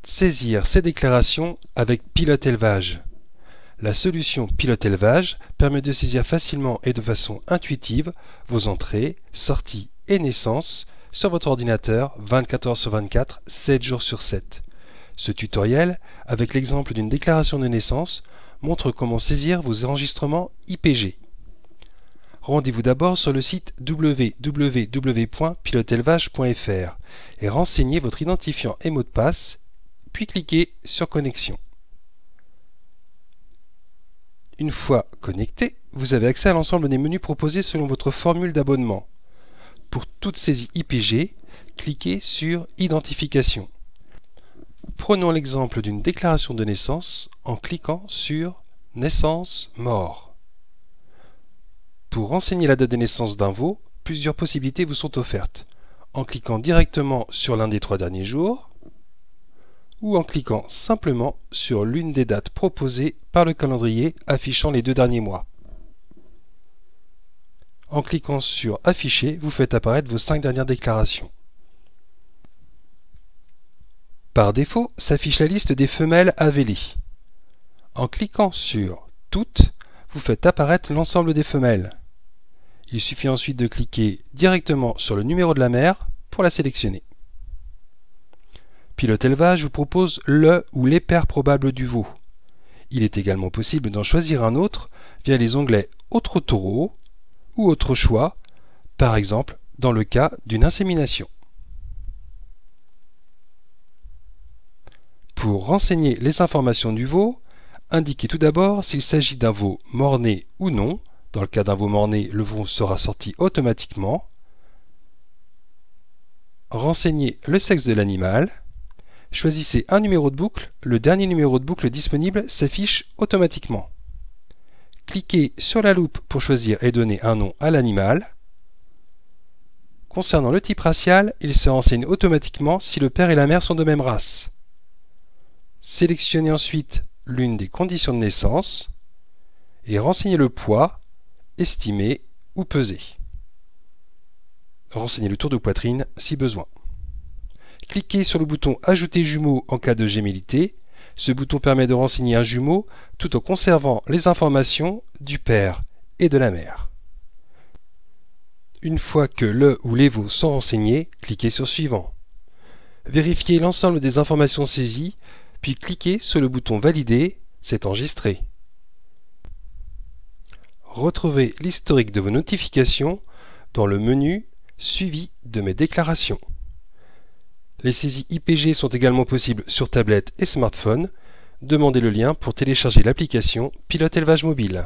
Saisir ces déclarations avec Pilote Élevage. La solution Pilote Élevage permet de saisir facilement et de façon intuitive vos entrées, sorties et naissances sur votre ordinateur 24 heures sur 24, 7 jours sur 7. Ce tutoriel, avec l'exemple d'une déclaration de naissance, montre comment saisir vos enregistrements IPG. Rendez-vous d'abord sur le site www.piloteélevage.fr et renseignez votre identifiant et mot de passe, puis cliquez sur Connexion. Une fois connecté, vous avez accès à l'ensemble des menus proposés selon votre formule d'abonnement. Pour toute saisie IPG, cliquez sur Identification. Prenons l'exemple d'une déclaration de naissance en cliquant sur Naissance, mort. Pour renseigner la date de naissance d'un veau, plusieurs possibilités vous sont offertes, en cliquant directement sur l'un des 3 derniers jours, ou en cliquant simplement sur l'une des dates proposées par le calendrier affichant les 2 derniers mois. En cliquant sur Afficher, vous faites apparaître vos 5 dernières déclarations. Par défaut, s'affiche la liste des femelles AVLI. En cliquant sur Toutes, vous faites apparaître l'ensemble des femelles. Il suffit ensuite de cliquer directement sur le numéro de la mère pour la sélectionner. Pilote Élevage vous propose le ou les paires probables du veau. Il est également possible d'en choisir un autre via les onglets Autres taureaux ou Autres choix, par exemple dans le cas d'une insémination. Pour renseigner les informations du veau, indiquez tout d'abord s'il s'agit d'un veau mort-né ou non. Dans le cas d'un veau mort-né, le veau sera sorti automatiquement. Renseignez le sexe de l'animal. Choisissez un numéro de boucle, le dernier numéro de boucle disponible s'affiche automatiquement. Cliquez sur la loupe pour choisir et donner un nom à l'animal. Concernant le type racial, il se renseigne automatiquement si le père et la mère sont de même race. Sélectionnez ensuite l'une des conditions de naissance et renseignez le poids, estimé ou pesé. Renseignez le tour de poitrine si besoin. Cliquez sur le bouton Ajouter jumeau en cas de gémellité. Ce bouton permet de renseigner un jumeau tout en conservant les informations du père et de la mère. Une fois que le ou les veaux sont renseignés, cliquez sur Suivant. Vérifiez l'ensemble des informations saisies, puis cliquez sur le bouton Valider, c'est enregistré. Retrouvez l'historique de vos notifications dans le menu Suivi de mes déclarations. Les saisies IPG sont également possibles sur tablette et smartphone. Demandez le lien pour télécharger l'application Pilote Élevage Mobile.